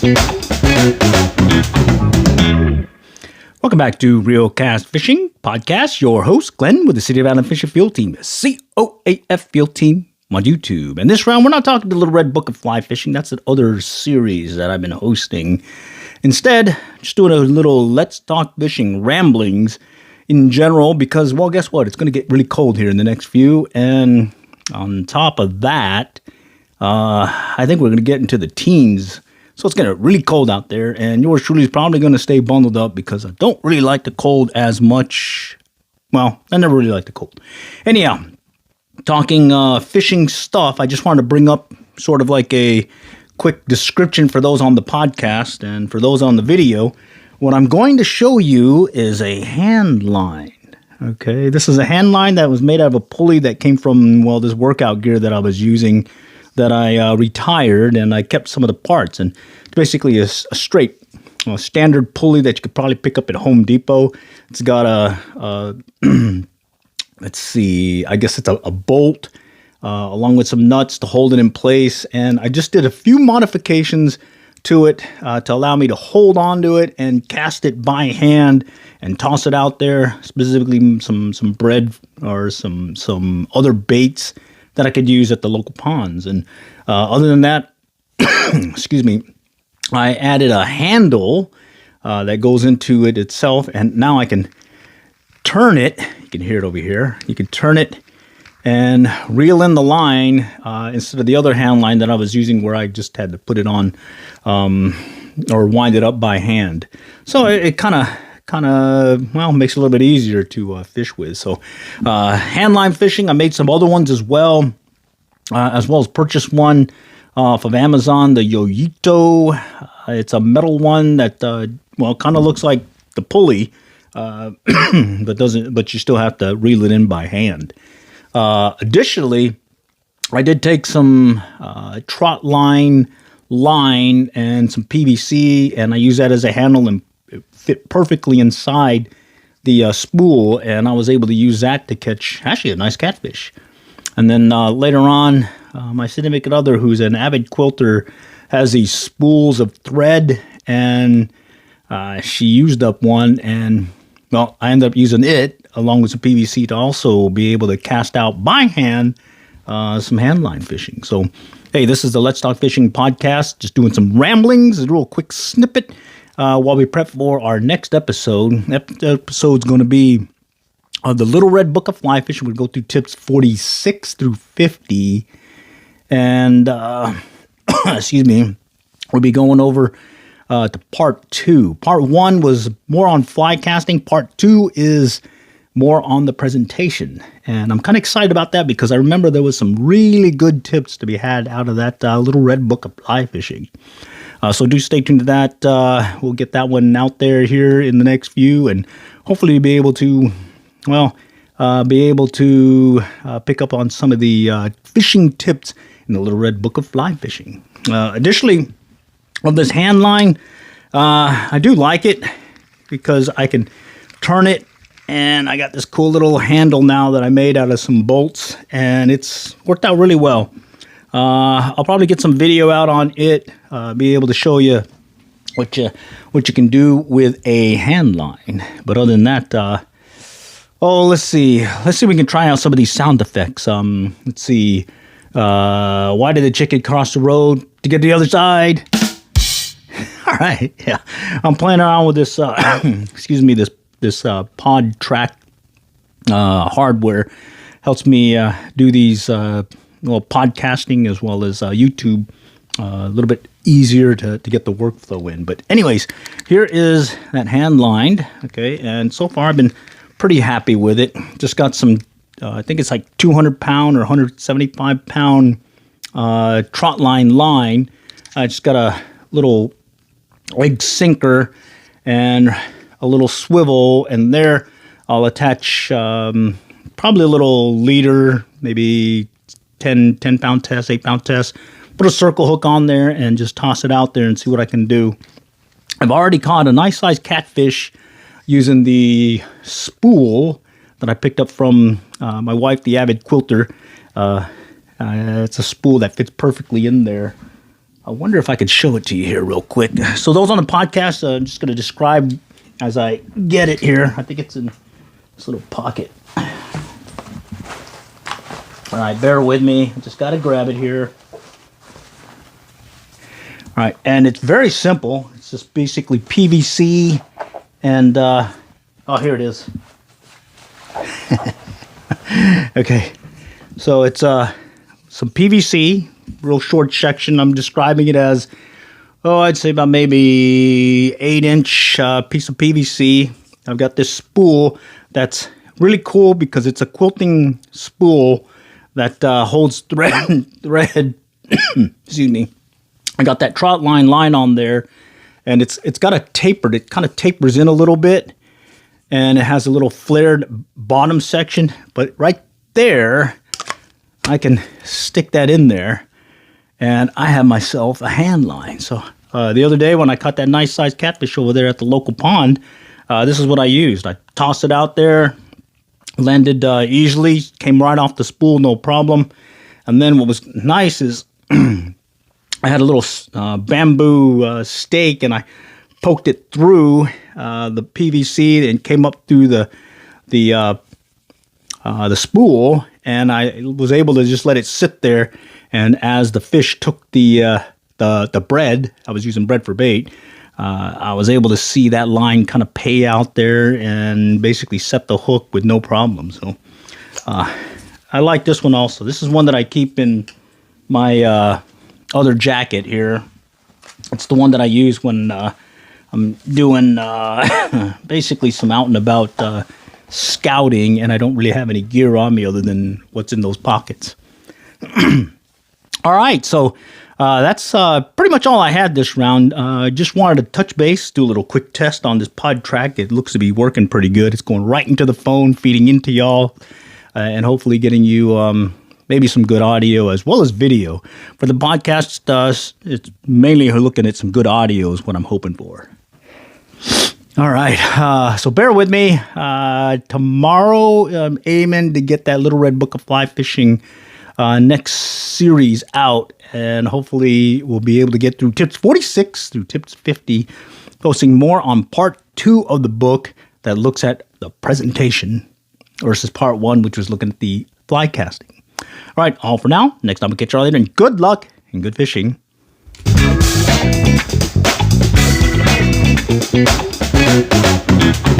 Welcome back to Real Cast Fishing Podcast. Your host, Glenn, with the City of Island Fishing Field Team, COAF Field Team on YouTube. And this round, we're not talking the Little Red Book of Fly Fishing. That's an other series that I've been hosting. Instead, just doing a little Let's Talk Fishing ramblings in general because, well, guess what? It's going to get really cold here in the next few. And on top of that, I think we're going to get into the teens. So it's going to get really cold out there, and yours truly is probably going to stay bundled up because I don't really like the cold as much. Well, I never really liked the cold. Anyhow, talking fishing stuff, I just wanted to bring up sort of like a quick description for those on the podcast and for those on the video. What I'm going to show you is a hand line. Okay, this is a hand line that was made out of a pulley that came from, well, this workout gear that I was using that I retired, and I kept some of the parts. And it's basically a straight, standard pulley that you could probably pick up at Home Depot. It's got a let's see, I guess it's a bolt along with some nuts to hold it in place. And I just did a few modifications to it to allow me to hold on to it and cast it by hand and toss it out there, specifically some bread or some other baits that I could use at the local ponds. And other than that, excuse me, I added a handle that goes into it itself, and now I can turn it. You can hear it over here. You can turn it and reel in the line instead of the other hand line that I was using where I just had to put it on or wind it up by hand. So it kind of well, makes it a little bit easier to fish with. So hand line fishing, I made some other ones as well as purchased one off of Amazon, the Yoyito. It's a metal one that kind of looks like the pulley, but you still have to reel it in by hand. Additionally, I did take some trot line and some PVC, and I use that as a handle, and it fit perfectly inside the spool, and I was able to use that to catch actually a nice catfish. And then later on, my significant other, who's an avid quilter, has these spools of thread, and she used up one, and well, I ended up using it along with some PVC to also be able to cast out by hand some handline fishing. So, hey, this is the Let's Talk Fishing podcast, just doing some ramblings, a real quick snippet while we prep for our next episode. Episode's going to be the Little Red Book of Fly Fishing. We'll go through tips 46 through 50. And, excuse me, we'll be going over to part 2. Part 1 was more on fly casting. Part 2 is more on the presentation. And I'm kind of excited about that because I remember there was some really good tips to be had out of that Little Red Book of Fly Fishing. So do stay tuned to that. We'll get that one out there here in the next few, and hopefully be able to, pick up on some of the fishing tips in the Little Red Book of Fly Fishing. Additionally, of this hand line, I do like it because I can turn it, and I got this cool little handle now that I made out of some bolts, and it's worked out really well. I'll probably get some video out on it, be able to show you what you can do with a hand line. But other than that, let's see if we can try out some of these sound effects. Let's see. Why did the chicken cross the road to get to the other side? All right, yeah. I'm playing around with this, this pod track hardware. Helps me do these podcasting as well as YouTube a little bit easier to get the workflow in. But anyways, here is that hand lined, okay, and so far I've been pretty happy with it. Just got some, I think it's like 200 pound or 175 pound trot line. I just got a little egg sinker and a little swivel, and there I'll attach probably a little leader, maybe 10 pound test, 8 pound test, put a circle hook on there and just toss it out there and see what I can do. I've already caught a nice sized catfish using the spool that I picked up from my wife, the avid quilter. It's a spool that fits perfectly in there. I wonder if I could show it to you here real quick. So those on the podcast, I'm just going to describe as I get it here. I think it's in this little pocket. All right, bear with me. I just got to grab it here. All right, and it's very simple. It's just basically PVC and, oh, here it is. Okay, so it's some PVC, real short section. I'm describing it as, I'd say about maybe 8-inch piece of PVC. I've got this spool that's really cool because it's a quilting spool that holds thread. Excuse me. I got that trot line on there, and it's got a tapered. It kind of tapers in a little bit, and it has a little flared bottom section. But right there, I can stick that in there, and I have myself a hand line. So the other day when I caught that nice sized catfish over there at the local pond, this is what I used. I tossed it out there, landed easily, came right off the spool, no problem. And then what was nice is I had a little bamboo stake, and I poked it through the PVC and came up through the spool, and I was able to just let it sit there. And as the fish took the bread, I was using bread for bait. I was able to see that line kind of pay out there and basically set the hook with no problem. So I like this one also. This is one that I keep in my other jacket here. It's the one that I use when I'm doing basically some out and about scouting, and I don't really have any gear on me other than what's in those pockets. All right, so that's pretty much all I had this round. Just wanted to touch base, do a little quick test on this pod track. It looks to be working pretty good. It's going right into the phone, feeding into y'all, and hopefully getting you maybe some good audio as well as video. For the podcast, it's mainly looking at some good audio is what I'm hoping for. All right, so bear with me. Tomorrow, I'm aiming to get that Little Red Book of Fly Fishing next series out, and hopefully we'll be able to get through tips 46 through tips 50, posting more on part 2 of the book that looks at the presentation versus part 1, which was looking at the fly casting. All right, all for now. Next time we'll catch you all later, and good luck and good fishing. Thank you.